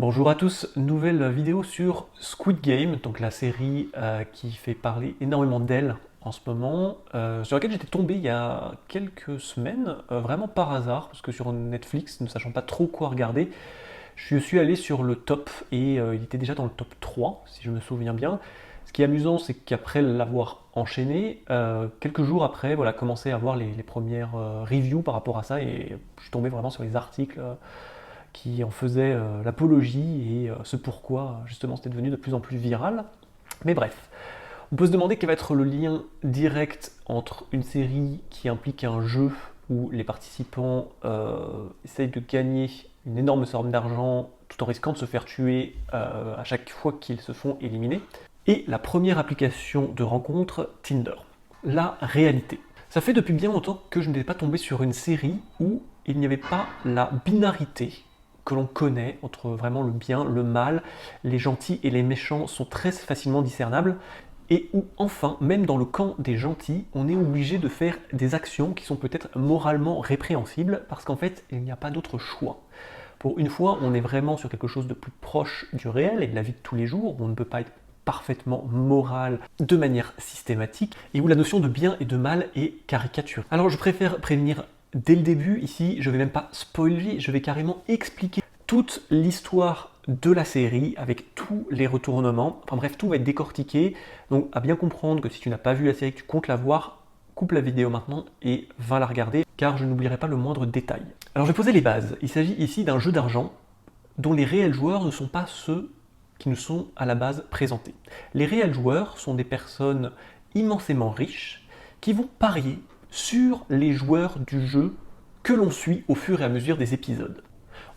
Bonjour à tous, nouvelle vidéo sur Squid Game, donc la série qui fait parler énormément d'elle en ce moment, sur laquelle j'étais tombé il y a quelques semaines, vraiment par hasard, parce que sur Netflix, ne sachant pas trop quoi regarder, je suis allé sur le top et il était déjà dans le top 3, si je me souviens bien. Ce qui est amusant, c'est qu'après l'avoir enchaîné, quelques jours après, voilà, commençait à voir les premières reviews par rapport à ça et je suis tombé vraiment sur les articles qui en faisaient l'apologie et ce pourquoi justement c'était devenu de plus en plus viral. Mais bref, on peut se demander quel va être le lien direct entre une série qui implique un jeu où les participants essayent de gagner une énorme somme d'argent tout en risquant de se faire tuer à chaque fois qu'ils se font éliminer, et la première application de rencontre, Tinder. La réalité. Ça fait depuis bien longtemps que je n'étais pas tombé sur une série où il n'y avait pas la binarité que l'on connaît entre vraiment le bien, le mal, les gentils et les méchants sont très facilement discernables, et où enfin, même dans le camp des gentils, on est obligé de faire des actions qui sont peut-être moralement répréhensibles, parce qu'en fait, il n'y a pas d'autre choix. Pour une fois, on est vraiment sur quelque chose de plus proche du réel et de la vie de tous les jours, où on ne peut pas être parfaitement moral de manière systématique, et où la notion de bien et de mal est caricaturée. Alors je préfère prévenir dès le début, ici, je vais même pas spoiler, je vais carrément expliquer toute l'histoire de la série avec tous les retournements. Enfin bref, tout va être décortiqué. Donc à bien comprendre que si tu n'as pas vu la série, que tu comptes la voir, coupe la vidéo maintenant et va la regarder, car je n'oublierai pas le moindre détail. Alors je vais poser les bases. Il s'agit ici d'un jeu d'argent dont les réels joueurs ne sont pas ceux qui nous sont à la base présentés. Les réels joueurs sont des personnes immensément riches qui vont parier sur les joueurs du jeu que l'on suit au fur et à mesure des épisodes.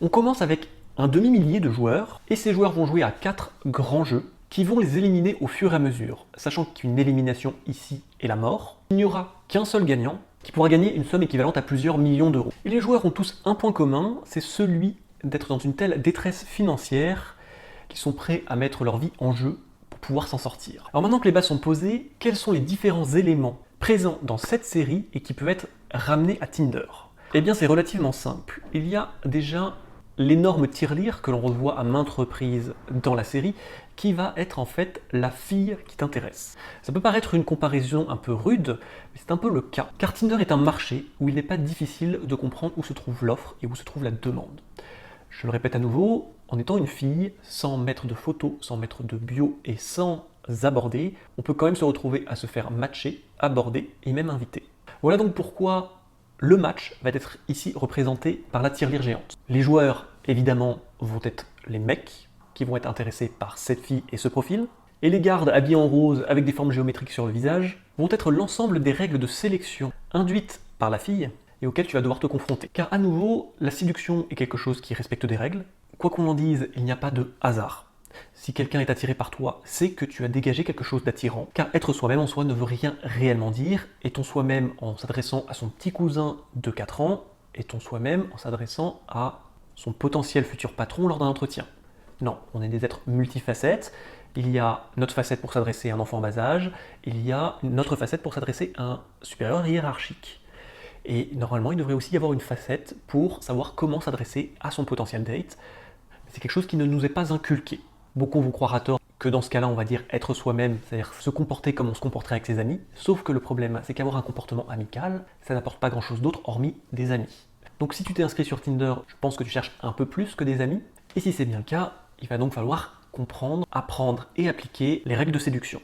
On commence avec un demi-millier de joueurs, et ces joueurs vont jouer à 4 grands jeux qui vont les éliminer au fur et à mesure, sachant qu'une élimination ici est la mort. Il n'y aura qu'un seul gagnant qui pourra gagner une somme équivalente à plusieurs millions d'euros. Et les joueurs ont tous un point commun, c'est celui d'être dans une telle détresse financière qu'ils sont prêts à mettre leur vie en jeu pour pouvoir s'en sortir. Alors maintenant que les bases sont posées, quels sont les différents éléments présents dans cette série et qui peuvent être ramenés à Tinder? Eh bien c'est relativement simple. Il y a déjà l'énorme tirelire que l'on revoit à maintes reprises dans la série, qui va être en fait la fille qui t'intéresse. Ça peut paraître une comparaison un peu rude, mais c'est un peu le cas. Car Tinder est un marché où il n'est pas difficile de comprendre où se trouve l'offre et où se trouve la demande. Je le répète à nouveau, en étant une fille, sans mettre de photos, sans mettre de bio et sans aborder, on peut quand même se retrouver à se faire matcher, aborder et même inviter. Voilà donc pourquoi le match va être ici représenté par la tirelire géante. Les joueurs, évidemment, vont être les mecs qui vont être intéressés par cette fille et ce profil. Et les gardes habillés en rose avec des formes géométriques sur le visage vont être l'ensemble des règles de sélection induites par la fille et auxquelles tu vas devoir te confronter. Car à nouveau, la séduction est quelque chose qui respecte des règles. Quoi qu'on en dise, il n'y a pas de hasard. Si quelqu'un est attiré par toi, c'est que tu as dégagé quelque chose d'attirant. Car être soi-même en soi ne veut rien réellement dire. Et ton soi-même en s'adressant à son petit cousin de 4 ans, et ton soi-même en s'adressant à son potentiel futur patron lors d'un entretien. Non, on est des êtres multifacettes. Il y a notre facette pour s'adresser à un enfant en bas âge, il y a notre facette pour s'adresser à un supérieur hiérarchique. Et normalement, il devrait aussi y avoir une facette pour savoir comment s'adresser à son potentiel date. C'est quelque chose qui ne nous est pas inculqué. Beaucoup vont croire à tort que dans ce cas-là, on va dire être soi-même, c'est-à-dire se comporter comme on se comporterait avec ses amis. Sauf que le problème, c'est qu'avoir un comportement amical, ça n'apporte pas grand-chose d'autre hormis des amis. Donc si tu t'es inscrit sur Tinder, je pense que tu cherches un peu plus que des amis. Et si c'est bien le cas, il va donc falloir comprendre, apprendre et appliquer les règles de séduction.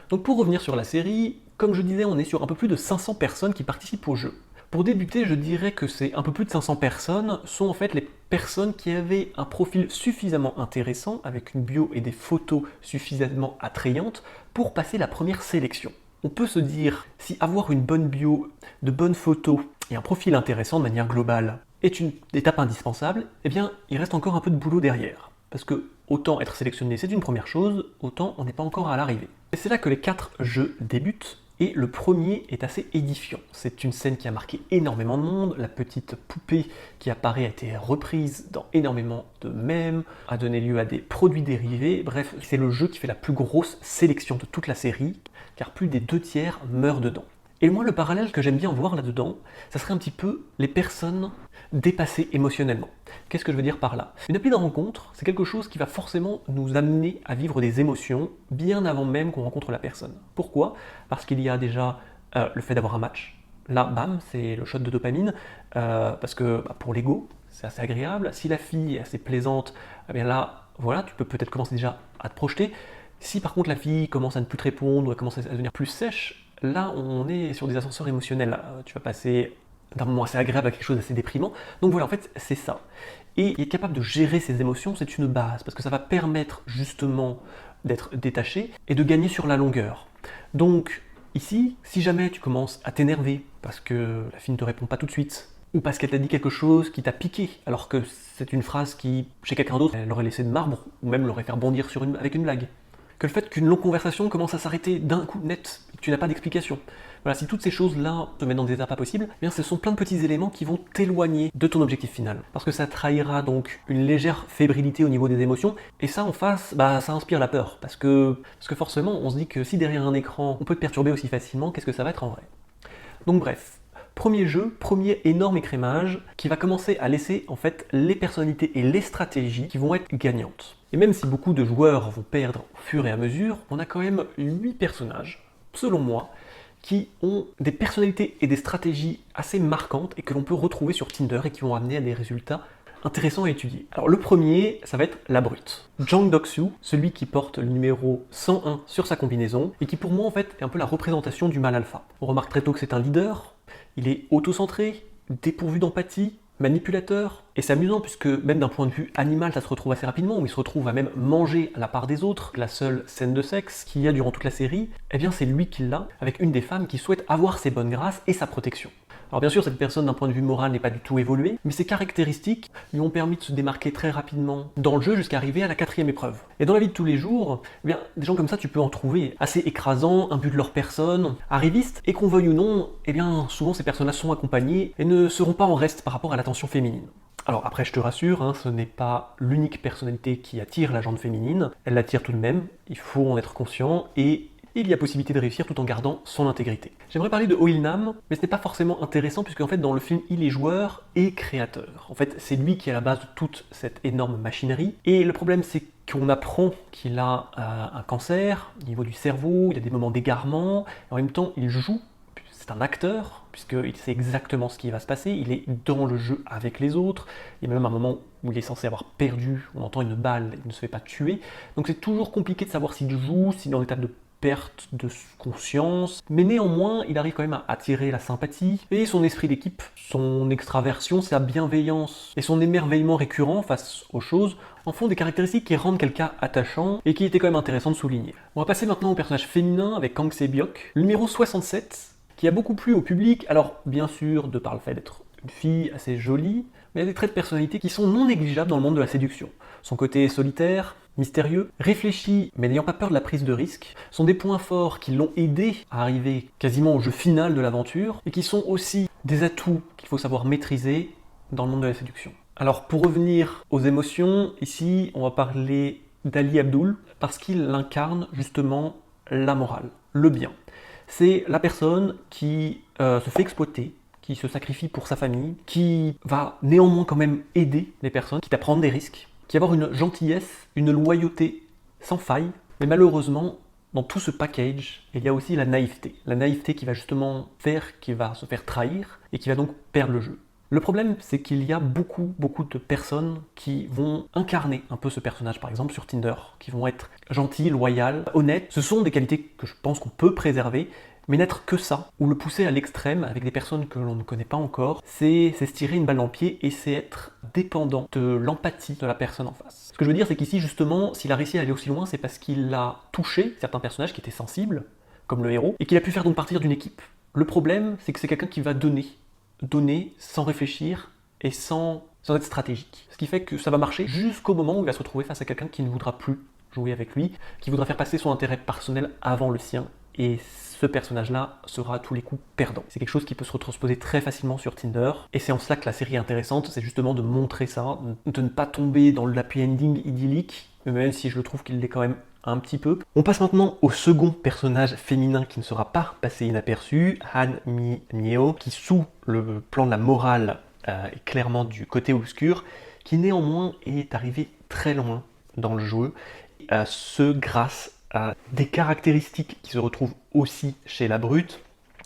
Donc pour revenir sur la série, comme je disais, on est sur un peu plus de 500 personnes qui participent au jeu. Pour débuter, je dirais que c'est un peu plus de 500 personnes sont en fait les personnes qui avaient un profil suffisamment intéressant, avec une bio et des photos suffisamment attrayantes, pour passer la première sélection. On peut se dire, si avoir une bonne bio, de bonnes photos et un profil intéressant de manière globale est une étape indispensable, eh bien il reste encore un peu de boulot derrière. Parce que autant être sélectionné c'est une première chose, autant on n'est pas encore à l'arrivée. Et c'est là que les 4 jeux débutent. Et le premier est assez édifiant. C'est une scène qui a marqué énormément de monde. La petite poupée qui apparaît a été reprise dans énormément de mèmes, a donné lieu à des produits dérivés. Bref, c'est le jeu qui fait la plus grosse sélection de toute la série, car plus des 2 tiers meurent dedans. Et moi, le parallèle que j'aime bien voir là-dedans, ça serait un petit peu les personnes dépassées émotionnellement. Qu'est-ce que je veux dire par là? Une appli de rencontre, c'est quelque chose qui va forcément nous amener à vivre des émotions bien avant même qu'on rencontre la personne. Pourquoi? Parce qu'il y a déjà le fait d'avoir un match. Là, bam, c'est le shot de dopamine, parce que pour l'ego, c'est assez agréable. Si la fille est assez plaisante, eh bien là, voilà, tu peux peut-être commencer déjà à te projeter. Si par contre la fille commence à ne plus te répondre, commence à devenir plus sèche, là on est sur des ascenseurs émotionnels. Tu vas passer d'un moment assez agréable à quelque chose d'assez déprimant. Donc voilà, en fait, c'est ça. Et être capable de gérer ses émotions, c'est une base, parce que ça va permettre justement d'être détaché et de gagner sur la longueur. Donc ici, si jamais tu commences à t'énerver parce que la fille ne te répond pas tout de suite, ou parce qu'elle t'a dit quelque chose qui t'a piqué, alors que c'est une phrase qui, chez quelqu'un d'autre, elle l'aurait laissé de marbre, ou même l'aurait fait rebondir avec une blague. Que le fait qu'une longue conversation commence à s'arrêter d'un coup net, et que tu n'as pas d'explication. Voilà, si toutes ces choses-là te mettent dans des états pas possibles, eh bien ce sont plein de petits éléments qui vont t'éloigner de ton objectif final. Parce que ça trahira donc une légère fébrilité au niveau des émotions, et ça en face, ça inspire la peur. Parce que forcément, on se dit que si derrière un écran, on peut te perturber aussi facilement, qu'est-ce que ça va être en vrai? Donc bref, premier jeu, premier énorme écrémage qui va commencer à laisser en fait les personnalités et les stratégies qui vont être gagnantes. Et même si beaucoup de joueurs vont perdre au fur et à mesure, on a quand même 8 personnages, selon moi, qui ont des personnalités et des stratégies assez marquantes et que l'on peut retrouver sur Tinder et qui vont amener à des résultats intéressants à étudier. Alors le premier, ça va être la brute. Jang Dok-soo, celui qui porte le numéro 101 sur sa combinaison et qui pour moi en fait est un peu la représentation du mâle alpha. On remarque très tôt que c'est un leader, il est autocentré, dépourvu d'empathie, manipulateur, et c'est amusant puisque même d'un point de vue animal ça se retrouve assez rapidement, où il se retrouve à même manger à la part des autres. La seule scène de sexe qu'il y a durant toute la série, eh bien c'est lui qui l'a, avec une des femmes qui souhaite avoir ses bonnes grâces et sa protection. Alors bien sûr, cette personne d'un point de vue moral n'est pas du tout évoluée, mais ses caractéristiques lui ont permis de se démarquer très rapidement dans le jeu jusqu'à arriver à la 4e épreuve. Et dans la vie de tous les jours, eh bien, des gens comme ça, tu peux en trouver assez écrasants, imbus de leur personne, arrivistes, et qu'on veuille ou non, eh bien souvent ces personnes-là sont accompagnées et ne seront pas en reste par rapport à l'attention féminine. Alors après, je te rassure, ce n'est pas l'unique personnalité qui attire la gente féminine, elle l'attire tout de même, il faut en être conscient, et il y a possibilité de réussir tout en gardant son intégrité. J'aimerais parler de Oh-il-nam, mais ce n'est pas forcément intéressant puisque en fait dans le film il est joueur et créateur. En fait c'est lui qui est à la base de toute cette énorme machinerie, et le problème c'est qu'on apprend qu'il a un cancer au niveau du cerveau, il a des moments d'égarement, et en même temps il joue, c'est un acteur, puisqu'il sait exactement ce qui va se passer, il est dans le jeu avec les autres, il y a même un moment où il est censé avoir perdu, on entend une balle, il ne se fait pas tuer, donc c'est toujours compliqué de savoir s'il joue, s'il est en état de perte de conscience, mais néanmoins, il arrive quand même à attirer la sympathie, et son esprit d'équipe, son extraversion, sa bienveillance et son émerveillement récurrent face aux choses en font des caractéristiques qui rendent quelqu'un attachant et qui étaient quand même intéressant de souligner. On va passer maintenant au personnage féminin avec Kang Se-byok, le numéro 67, qui a beaucoup plu au public, alors bien sûr, de par le fait d'être une fille assez jolie, mais il y a des traits de personnalité qui sont non négligeables dans le monde de la séduction. Son côté solitaire, mystérieux, réfléchi, mais n'ayant pas peur de la prise de risque, sont des points forts qui l'ont aidé à arriver quasiment au jeu final de l'aventure, et qui sont aussi des atouts qu'il faut savoir maîtriser dans le monde de la séduction. Alors pour revenir aux émotions, ici on va parler d'Ali Abdul, parce qu'il incarne justement la morale, le bien. C'est la personne qui se fait exploiter, qui se sacrifie pour sa famille, qui va néanmoins quand même aider les personnes, quitte à prendre des risques, qui va avoir une gentillesse, une loyauté sans faille, mais malheureusement, dans tout ce package, il y a aussi la naïveté. La naïveté qui va justement faire qu'il va se faire trahir et qui va donc perdre le jeu. Le problème, c'est qu'il y a beaucoup de personnes qui vont incarner un peu ce personnage, par exemple sur Tinder, qui vont être gentilles, loyales, honnêtes. Ce sont des qualités que je pense qu'on peut préserver, mais n'être que ça, ou le pousser à l'extrême avec des personnes que l'on ne connaît pas encore, c'est se tirer une balle dans le pied et c'est être dépendant de l'empathie de la personne en face. Ce que je veux dire, c'est qu'ici, justement, s'il a réussi à aller aussi loin, c'est parce qu'il a touché certains personnages qui étaient sensibles, comme le héros, et qu'il a pu faire donc partir d'une équipe. Le problème, c'est que c'est quelqu'un qui va donner sans réfléchir et sans être stratégique. Ce qui fait que ça va marcher jusqu'au moment où il va se retrouver face à quelqu'un qui ne voudra plus jouer avec lui, qui voudra faire passer son intérêt personnel avant le sien, et ce personnage-là sera à tous les coups perdant. C'est quelque chose qui peut se retransposer très facilement sur Tinder, et c'est en cela que la série est intéressante, c'est justement de montrer ça, de ne pas tomber dans l'happy ending idyllique, même si je trouve qu'il est quand même un petit peu. On passe maintenant au second personnage féminin qui ne sera pas passé inaperçu, Han Mi-Neo, qui sous le plan de la morale est clairement du côté obscur, qui néanmoins est arrivé très loin dans le jeu, ce grâce à des caractéristiques qui se retrouvent aussi chez la brute,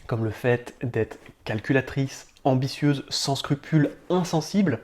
comme le fait d'être calculatrice, ambitieuse, sans scrupules, insensible.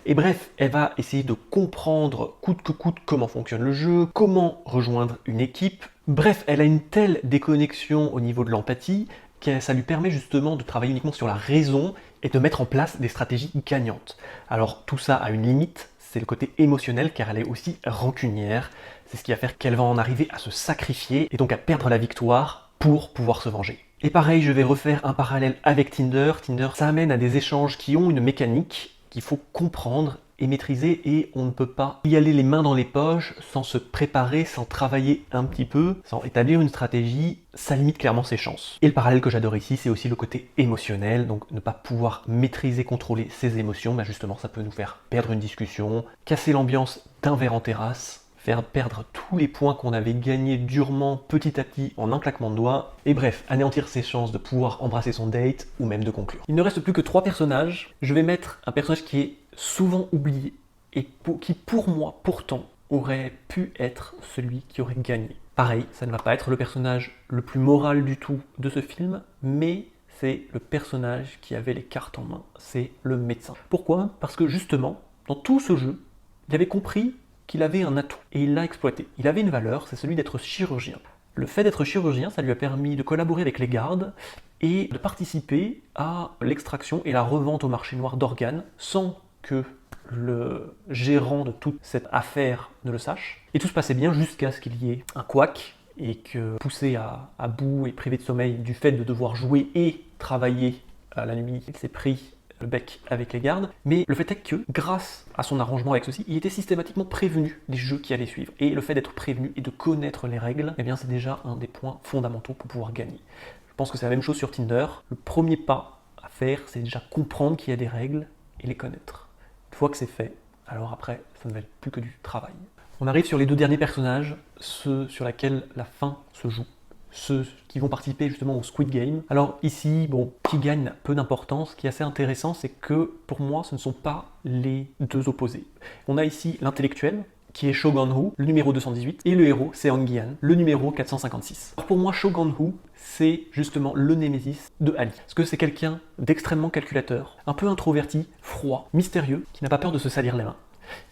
Et bref, elle va essayer de comprendre coûte que coûte comment fonctionne le jeu, comment rejoindre une équipe. Bref, elle a une telle déconnexion au niveau de l'empathie que ça lui permet justement de travailler uniquement sur la raison et de mettre en place des stratégies gagnantes. Alors tout ça a une limite, c'est le côté émotionnel car elle est aussi rancunière. C'est ce qui va faire qu'elle va en arriver à se sacrifier et donc à perdre la victoire pour pouvoir se venger. Et pareil, je vais refaire un parallèle avec Tinder. Tinder, ça amène à des échanges qui ont une mécanique qu'il faut comprendre et maîtriser, et on ne peut pas y aller les mains dans les poches sans se préparer, sans travailler un petit peu, sans établir une stratégie. Ça limite clairement ses chances. Et le parallèle que j'adore ici, c'est aussi le côté émotionnel, donc ne pas pouvoir maîtriser, contrôler ses émotions, bah justement ça peut nous faire perdre une discussion, casser l'ambiance d'un verre en terrasse, faire perdre tous les points qu'on avait gagnés durement petit à petit en un claquement de doigts, et bref, anéantir ses chances de pouvoir embrasser son date ou même de conclure. Il ne reste plus que 3 personnages. Je vais mettre un personnage qui est souvent oublié et qui pour moi pourtant aurait pu être celui qui aurait gagné. Pareil, ça ne va pas être le personnage le plus moral du tout de ce film, mais c'est le personnage qui avait les cartes en main, c'est le médecin. Pourquoi? Parce que justement, dans tout ce jeu, il avait compris qu'il avait un atout et il l'a exploité. Il avait une valeur, c'est celui d'être chirurgien. Le fait d'être chirurgien, ça lui a permis de collaborer avec les gardes et de participer à l'extraction et la revente au marché noir d'organes sans que le gérant de toute cette affaire ne le sache. Et tout se passait bien jusqu'à ce qu'il y ait un couac et que, poussé à bout et privé de sommeil du fait de devoir jouer et travailler à la nuit, il s'est pris le bec avec les gardes, mais le fait est que, grâce à son arrangement avec ceux-ci, il était systématiquement prévenu des jeux qui allaient suivre. Et le fait d'être prévenu et de connaître les règles, eh bien c'est déjà un des points fondamentaux pour pouvoir gagner. Je pense que c'est la même chose sur Tinder. Le premier pas à faire, c'est déjà comprendre qu'il y a des règles et les connaître. Une fois que c'est fait, alors après, ça ne va être plus que du travail. On arrive sur les 2 derniers personnages, ceux sur lesquels la fin se joue. Ceux qui vont participer justement au Squid Game. Alors ici, bon, qui gagne n'a peu d'importance. Ce qui est assez intéressant, c'est que pour moi, ce ne sont pas les 2 opposés. On a ici l'intellectuel, qui est Cho Gun-Ho, le numéro 218, et le héros, c'est Han Gi-han, le numéro 456. Alors pour moi, Cho Gun-Ho, c'est justement le némésis de Ali. Parce que c'est quelqu'un d'extrêmement calculateur, un peu introverti, froid, mystérieux, qui n'a pas peur de se salir les mains.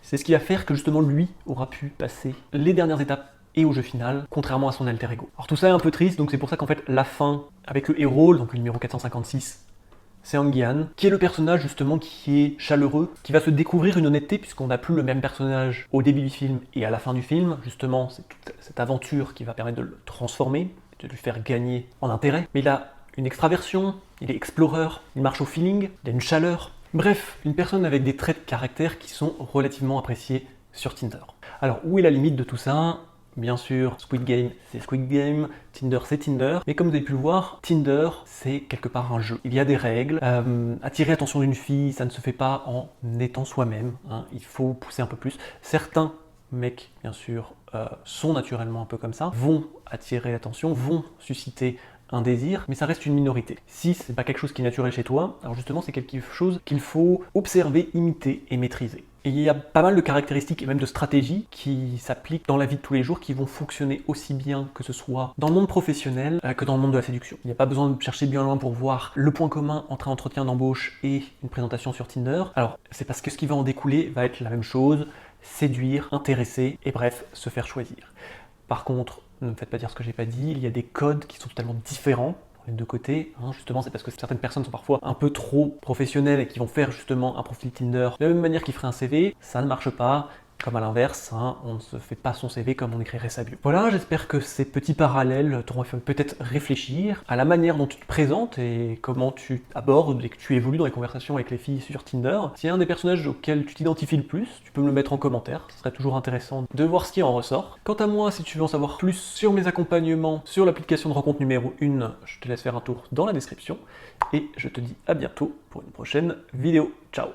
C'est ce qui va faire que justement lui aura pu passer les dernières étapes et au jeu final, contrairement à son alter ego. Alors tout ça est un peu triste, donc c'est pour ça qu'en fait la fin avec le héros, donc le numéro 456, c'est Han Gi-han, qui est le personnage justement qui est chaleureux, qui va se découvrir une honnêteté puisqu'on n'a plus le même personnage au début du film et à la fin du film. Justement, c'est toute cette aventure qui va permettre de le transformer, de lui faire gagner en intérêt. Mais il a une extraversion, il est explorer, il marche au feeling, il a une chaleur. Bref, une personne avec des traits de caractère qui sont relativement appréciés sur Tinder. Alors où est la limite de tout ça ? Bien sûr, Squid Game, c'est Squid Game, Tinder, c'est Tinder. Mais comme vous avez pu le voir, Tinder, c'est quelque part un jeu. Il y a des règles. Attirer l'attention d'une fille, ça ne se fait pas en étant soi-même, hein. Il faut pousser un peu plus. Certains mecs, bien sûr, sont naturellement un peu comme ça, vont attirer l'attention, vont susciter un désir, mais ça reste une minorité. Si c'est pas quelque chose qui est naturel chez toi, alors justement c'est quelque chose qu'il faut observer, imiter et maîtriser. Et il y a pas mal de caractéristiques et même de stratégies qui s'appliquent dans la vie de tous les jours, qui vont fonctionner aussi bien que ce soit dans le monde professionnel que dans le monde de la séduction. Il n'y a pas besoin de chercher bien loin pour voir le point commun entre un entretien d'embauche et une présentation sur Tinder. Alors c'est parce que ce qui va en découler va être la même chose, séduire, intéresser et bref, se faire choisir. Par contre, ne me faites pas dire ce que j'ai pas dit, il y a des codes qui sont totalement différents dans les 2 côtés. Justement, c'est parce que certaines personnes sont parfois un peu trop professionnelles et qui vont faire justement un profil Tinder de la même manière qu'ils feraient un CV, ça ne marche pas. Comme à l'inverse, on ne se fait pas son CV comme on écrirait sa bio. Voilà, j'espère que ces petits parallèles t'auront fait peut-être réfléchir à la manière dont tu te présentes et comment tu abordes et que tu évolues dans les conversations avec les filles sur Tinder. S'il y a un des personnages auxquels tu t'identifies le plus, tu peux me le mettre en commentaire. Ce serait toujours intéressant de voir ce qui en ressort. Quant à moi, si tu veux en savoir plus sur mes accompagnements sur l'application de rencontre numéro 1, je te laisse faire un tour dans la description. Et je te dis à bientôt pour une prochaine vidéo. Ciao!